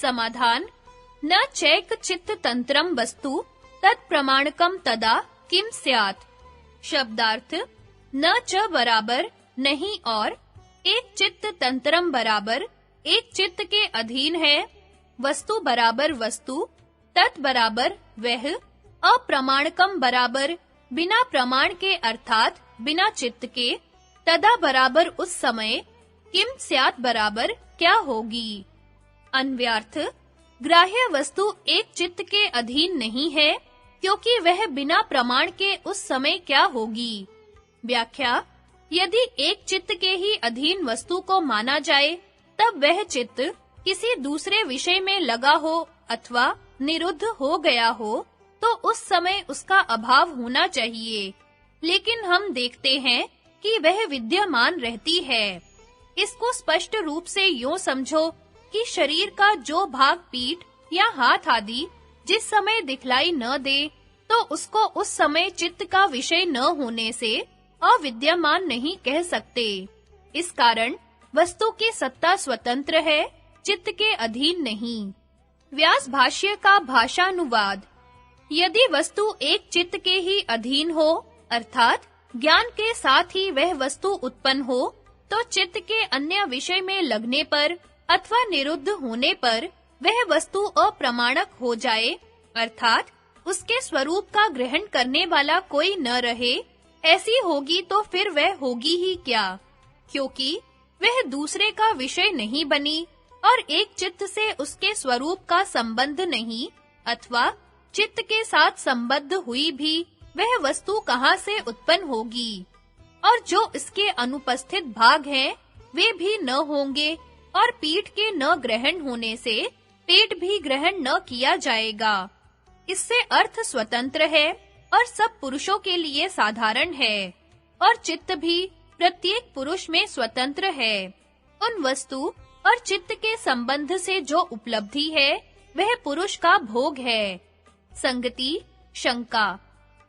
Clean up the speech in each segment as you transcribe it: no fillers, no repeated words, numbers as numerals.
समाधान। न चैक चित्त तंत्रम वस्तु तत्प्रमाणकम तदा किम स्यात्। शब्दार्थ न च बराबर नहीं और एक चित्त तंत्रम बराबर एक चित्त के अधीन है, वस्तु बराबर वस्तु, तत् बराबर वह, अप्रमाणकम बराबर बिना प्रमाण के अर्थात बिना चित्त के, तदा बराबर उस समय, किम स्यात् बराबर क्या होगी। अन्व्यार्थ ग्राह्य वस्तु एक चित्त के अधीन नहीं है क्योंकि वह बिना प्रमाण के उस समय क्या होगी। व्याख्या यदि एक चित्त के ही अधीन वस्तु को माना जाए तब वह चित्त किसी दूसरे विषय में लगा हो अथवा निरुद्ध हो गया हो तो उस समय उसका अभाव होना चाहिए, लेकिन हम देखते हैं कि वह विद्यमान रहती है। इसको स्पष्ट रूप से यूं समझो कि शरीर का जो भाग पीठ या हाथ आदि जिस समय दिखलाई न दे तो उसको उस समय चित्त का विषय न होने से अविद्यमान नहीं कह सकते। इस कारण वस्तु की सत्ता स्वतंत्र है, चित्त के अधीन नहीं। व्यास भाष्य का भाषानुवाद। यदि वस्तु एक चित्त के ही अधीन हो अर्थात ज्ञान के साथ ही वह वस्तु उत्पन्न हो तो चित्त के अन्य विषय में लगने पर अथवा निरुद्ध होने पर वह वस्तु अप्रमाणक हो जाए अर्थात उसके स्वरूप का ग्रहण करने वाला कोई न रहे। ऐसी होगी तो फिर वह होगी ही क्या, क्योंकि वह दूसरे का विषय नहीं बनी और एक चित्त से उसके स्वरूप का संबंध नहीं अथवा चित्त के साथ संबद्ध हुई भी वह वस्तु कहाँ से उत्पन्न होगी। और जो इसके अनुपस्थित भाग हैं वे भी न होंगे और पीठ के न ग्रहण होने से पेट भी ग्रहण न किया जाएगा। इससे अर्थ स्वतंत्र है और सब पुरुषों के लिए साधारण है और चित्त भी प्रत्येक पुरुष में स्वतंत्र है। उन वस्तु और चित्त के संबंध से जो उपलब्धि है वह पुरुष का भोग है। संगति शंका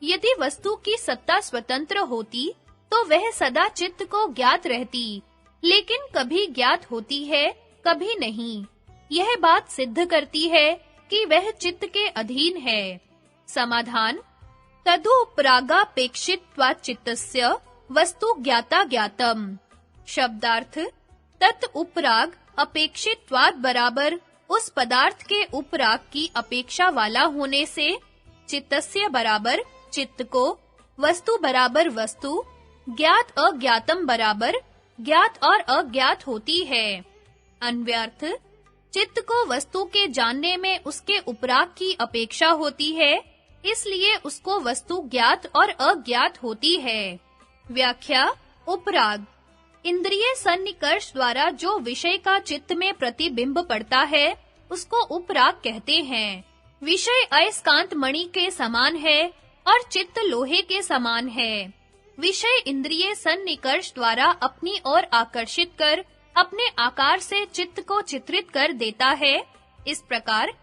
यदि वस्तु की सत्ता स्वतंत्र होती तो वह सदा चित्त को ज्ञात रहती, लेकिन कभी ज्ञात होती है कभी नहीं। यह बात सिद्ध करती है कि वह चित्त के अधीन है। समाधान तदु प्रागापेक्षित्वात् चित्तस्य वस्तु ज्ञाता ज्ञातम। शब्दार्थ तत् उपराग अपेक्षित्वात् बराबर उस पदार्थ के उपराग की अपेक्षा वाला होने से चित्तस्य बराबर चित्त को, वस्तु बराबर वस्तु, ज्ञात अज्ञातम बराबर ज्ञात और अज्ञात होती है। अन्व्यार्थ चित्त को वस्तु के जानने में उसके उपराग की अपेक्षा होती है, इसलिए उसको वस्तु ज्ञात और अज्ञात होती है। व्याख्या उपराग इंद्रिय सन्निकर्ष द्वारा जो विषय का चित्त में प्रतिबिंब पड़ता है उसको उपराग कहते हैं। विषय अयस्कांत मणि के समान है और चित्त लोहे के समान है। विषय इंद्रिय सन्निकर्ष द्वारा अपनी ओर आकर्षित कर अपने आकार से चित्त को चित्रित कर देता है। इस प्रकार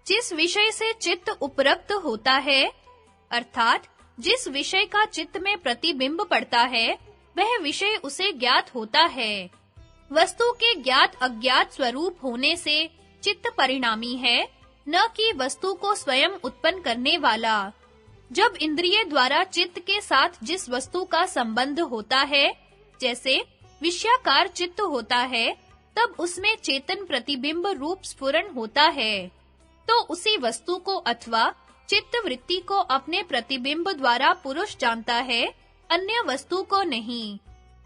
जिस विषय से चित्त उपरक्त होता है अर्थात जिस विषय का चित्त में प्रतिबिंब पड़ता है वह विषय उसे ज्ञात होता है। वस्तु के ज्ञात अज्ञात स्वरूप होने से चित्त परिणामी है, न कि वस्तु को स्वयं उत्पन्न करने वाला। जब इंद्रिय द्वारा चित्त के साथ जिस वस्तु का संबंध होता है, जैसे विषयाकार चित्त होता है, तब उसमें चेतन प्रतिबिंब रूप स्फुरण होता है। तो उसी वस्तु को अथवा चित्त वृत्ति को अपने प्रतिबिंब द्वारा पुरुष जानता है, अन्य वस्तु को नहीं।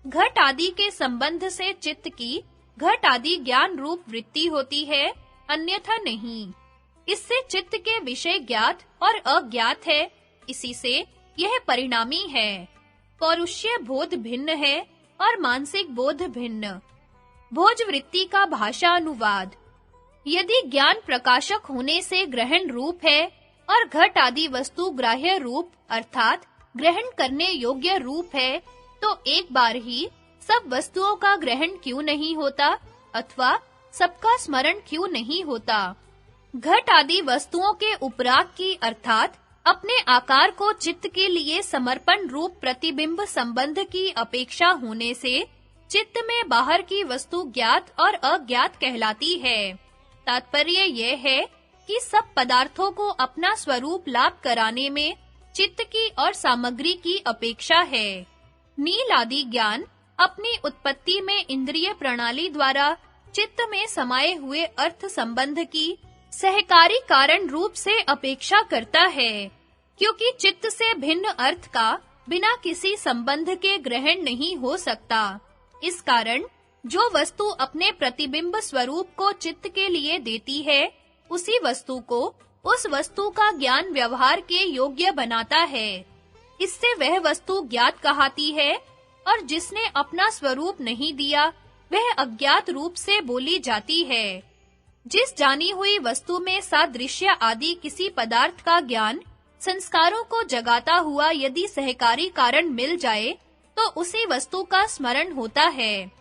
घट आदि के संबंध से चित्त की घट आदि ज्ञान रूप वृत्ति होती है, अन्यथा नहीं। इससे चित्त के विषय ज्ञात और अज्ञात है, इसी से यह परिणामी है। पौरुष्य बोध भिन्न है और मानसिक बोध भिन्न। भोज वृत्ति का भाषा अनुवाद। यदि ज्ञान प्रकाशक होने से ग्रहण रूप है और घट आदि वस्तु ग्राह्य रूप अर्थात ग्रहण करने योग्य रूप है, तो एक बार ही सब वस्तुओं का ग्रहण क्यों नहीं होता अथवा सबका स्मरण क्यों नहीं होता। घट आदि वस्तुओं के उपराग की अर्थात अपने आकार को चित्त के लिए समर्पण रूप प्रतिबिंब संबंध की अपेक्षा होने से चित्त में बाहर की वस्तु ज्ञात और अज्ञात कहलाती है। तात्पर्य यह है कि सब पदार्थों को अपना स्वरूप लाभ कराने में चित्त की और सामग्री की अपेक्षा है। नील आदि ज्ञान अपनी उत्पत्ति में इंद्रिय प्रणाली द्वारा चित्त में समाये हुए अर्थ संबंध की सहकारी कारण रूप से अपेक्षा करता है, क्योंकि चित्त से भिन्न अर्थ का बिना किसी संबंध के ग्रहण नहीं हो सकता। इस कारण जो वस्तु अपने प्रतिबिंब स्वरूप को चित्त के लिए देती है, उसी वस्तु को उस वस्तु का ज्ञान व्यवहार के योग्य बनाता है। इससे वह वस्तु ज्ञात कहाती है, और जिसने अपना स्वरूप नहीं दिया, वह अज्ञात रूप से बोली जाती है। जिस जानी हुई वस्तु में सादृश्य आदि किसी पदार्थ का ज्ञान संस्कारों को जगाता हुआ यदि सहकारी कारण मिल जाए, तो उसी वस्तु का स्मरण होता है।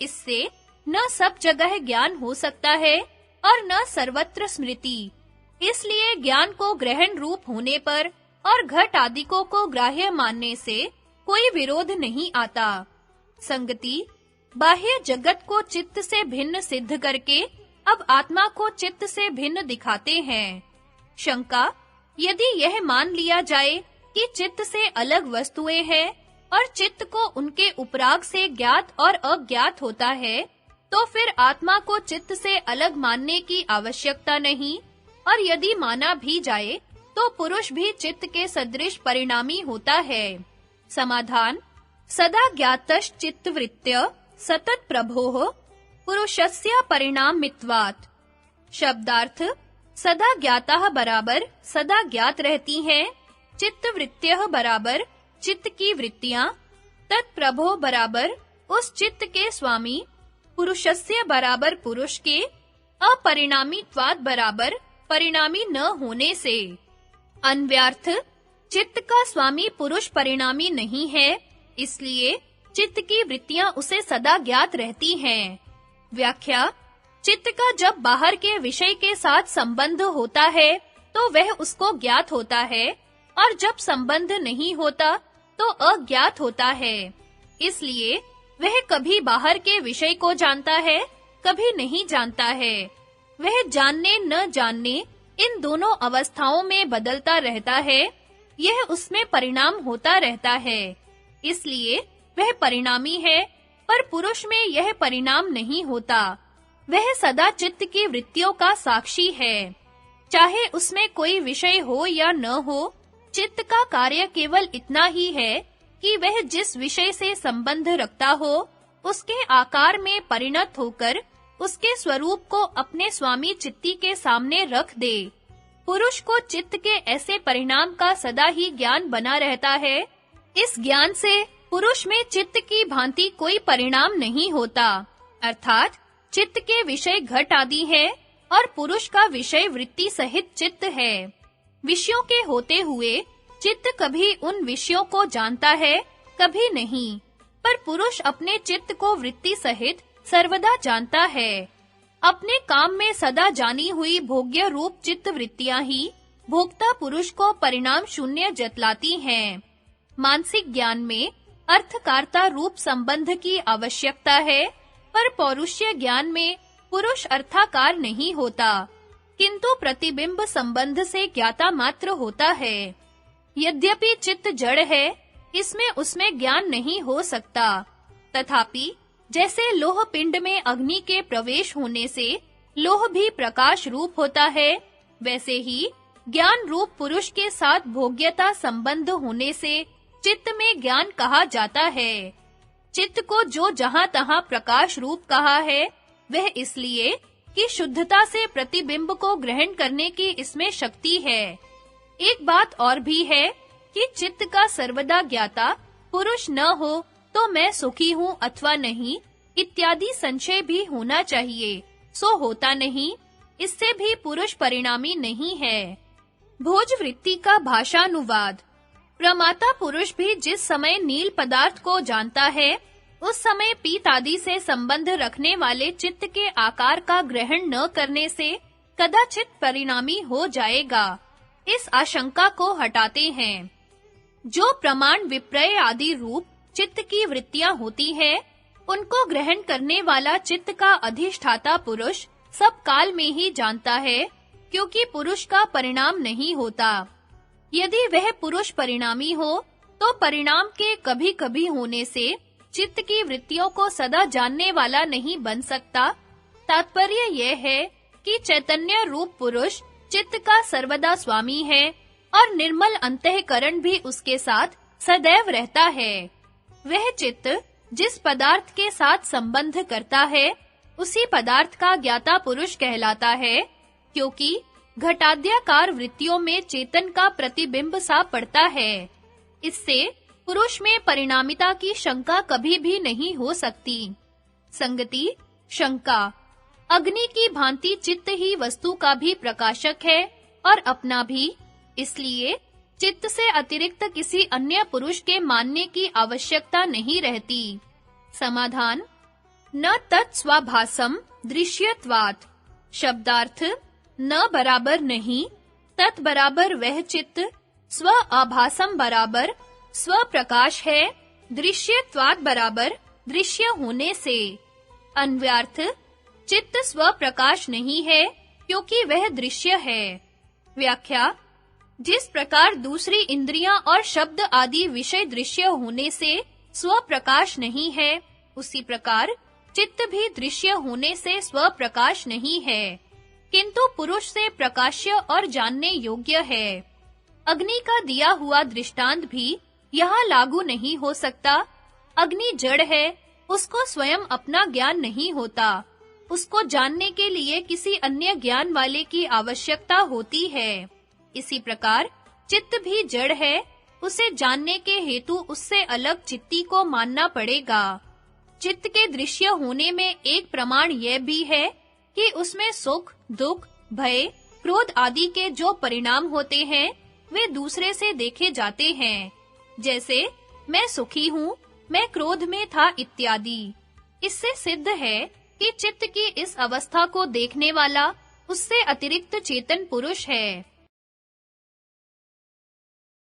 इससे न सब जगह ज्ञान हो सकता है और न सर्वत्र स्मृति। इसलिए ज्ञान को ग्रहण रूप होने पर और घट आदि को ग्राह्य मानने से कोई विरोध नहीं आता। संगति बाह्य जगत को चित्त से भिन्न सिद्ध करके अब आत्मा को चित्त से भिन्न दिखाते हैं। शंका, यदि यह मान लिया जाए कि चित्त से अलग वस्तुएं हैं और चित्त को उनके उपराग से ज्ञात और अज्ञात होता है, तो फिर आत्मा को चित्त से अलग मानने की आवश्यकता नहीं, और यदि माना भी जाए तो पुरुष भी चित्त के सदृश परिणामी होता है। समाधान, सदा ज्ञातश्च चित्तवृत्त्य सतत प्रभोः पुरुषस्य परिणामित्वात्। शब्दार्थ, सदा ज्ञाताः बराबर सदा ज्ञात रहती हैं, चित्तवृत्त्यः बराबर चित्त की वृत्तियां, तत्प्रभो बराबर उस चित्त के स्वामी, पुरुषस्य बराबर पुरुष के, अपरिणामीत्वात् बराबर परिणामी न होने से। अन्व्यार्थ, चित्त का स्वामी पुरुष परिणामी नहीं है, इसलिए चित्त की वृत्तियां उसे सदा ज्ञात रहती हैं। व्याख्या, चित्त का जब बाहर के विषय के साथ संबंध होता है, तो वह उसको ज्ञात होता है, और जब संबंध नहीं होता, तो अज्ञात होता है। इसलिए वह कभी बाहर के विषय को जानता है, कभी नहीं जानता है। वह जानने न जानने इन दोनों अवस्थाओं में बदलता रहता है। यह उसमें परिणाम होता रहता है। इसलिए वह परिणामी है, पर पुरुष में यह परिणाम नहीं होता। वह सदा चित्त की वृत्तियों का साक्षी है। चाहे उसमें कोई विषय हो या न हो, चित्त का कार्य केवल इतना ही है कि वह जिस विषय से संबंध रखता हो, उसके आकार में परिणत होकर उसके स्वरूप को अपने स्वामी चित्ती के सामने रख दे। पुरुष को चित्त के ऐसे परिणाम का सदा ही ज्ञान बना रहता है। इस ज्ञान से पुरुष में चित्त की भांति कोई परिणाम नहीं होता, अर्थात चित्त के विषय घट आदि है और पुरुष का विषय वृत्ति सहित चित्त है। विषयों के होते हुए चित्त कभी उन विषयों को जानता है, कभी नहीं, पर पुरुष अपने चित्त को वृत्ति सहित सर्वदा जानता है। अपने काम में सदा जानी हुई भोग्य रूप चित्त वृत्तियां ही भोक्ता पुरुष को परिणाम शून्य जतलाती हैं। मानसिक ज्ञान में अर्थकार्ता रूप संबंध की आवश्यकता है, पर पौरुष्य ज्ञान में पुरुष अर्थाकार नहीं होता, किंतु प्रतिबिंब संबंध से ज्ञाता मात्र होता है। यद्यपि चित्त जड़ है, इसमें उसमें ज्ञान नहीं हो सकता, तथापि जैसे लोह पिंड में अग्नि के प्रवेश होने से लोह भी प्रकाश रूप होता है, वैसे ही ज्ञान रूप पुरुष के साथ भोग्यता संबंध होने से चित्त में ज्ञान कहा जाता है। चित्त को जो जहां-तहां प्रकाश रूप कहा है, वह इसलिए कि शुद्धता से प्रतिबिंब को ग्रहण करने की इसमें शक्ति है। एक बात और भी है कि चित्त का सर्वदा ज्ञाता पुरुष न हो तो मैं सुखी हूँ अथवा नहीं इत्यादि संशय भी होना चाहिए, सो होता नहीं। इससे भी पुरुष परिणामी नहीं है। भोज वृत्ति का भाषानुवाद। प्रमाता पुरुष भी जिस समय नील पदार्थ को जानता है, उस समय पीत आदि से संबंध रखने वाले चित्त के आकार का ग्रहण न करने से कदाचित परिणामी हो जाएगा। इस आशंका को हटाते हैं। जो प्रमाण विप्रय आदि रूप चित्त की वृत्तियां होती है, उनको ग्रहण करने वाला चित्त का अधिष्ठाता पुरुष सब काल में ही जानता है, क्योंकि पुरुष का परिणाम नहीं होता। यदि वह पुरुष परिणामी हो, तो परिणाम के कभी-कभी होने से चित्त की वृत्तियों को सदा जानने वाला नहीं बन सकता। तात्पर्य यह है कि चैतन्य रूप पुरुष चित्त का सर्वदा स्वामी है और निर्मल अंतःकरण भी उसके साथ सदैव रहता है। वह चित्त जिस पदार्थ के साथ संबंध करता है, उसी पदार्थ का ज्ञाता पुरुष कहलाता है, क्योंकि घटाद्याकार वृत्तियों में चेतन का प्रतिबिंब सा पड़ता है। इससे पुरुष में परिणामिता की शंका कभी भी नहीं हो सकती। संगति, शंका। अग्नि की भांति चित्त ही वस्तु का भी प्रकाशक है और अपना भी, इसलिए चित्त से अतिरिक्त किसी अन्य पुरुष के मानने की आवश्यकता नहीं रहती। समाधान: न तत्स्वाभासम दृश्यत्वात्। शब्दार्थ: न बराबर नहीं, तत् बराबर वह चित्त, स्व आभासम बराबर स्व प्रकाश है, दृश्यत्वात् बराबर दृश्य होने से। अन्वयार्थ: चित्त स्व प्रकाश नहीं है, क्योंकि वह दृश्य है। व्याख्या: जिस प्रकार दूसरी इंद्रियां और शब्द आदि विषय दृश्य होने से स्व प्रकाश नहीं है, उसी प्रकार चित्त भी दृश्य होने से स्व प्रकाश नहीं है, किंतु पुरुष से प्रकाश्य और जानने योग्य है। अग्नि का दिया हुआ दृष्टांत भी यहाँ लागू नहीं हो सकता। अग्नि जड़ है, उसको स्वयं अपना ज्ञान नहीं होता। उसको जानने के लिए किसी अन्य ज्ञान वाले की आवश्यकता होती है। इसी प्रकार चित्त भी जड़ है, उसे जानने के हेतु उससे अलग चित्ती को मानना पड़ेगा। चित्त के दृश्य होने में एक प्रमाण यह भी है कि उसमें सुख, दुख, भय, क्रोध आदि के जो परिणाम होते हैं, वे दूसरे से देखे जाते हैं। जैसे मैं सुखी हूँ, मैं क्रोध में था इत्यादि। इससे सिद्ध है कि चित्त की इस अवस्था को देखने वाला उससे अतिरिक्त चेतन पुरुष है।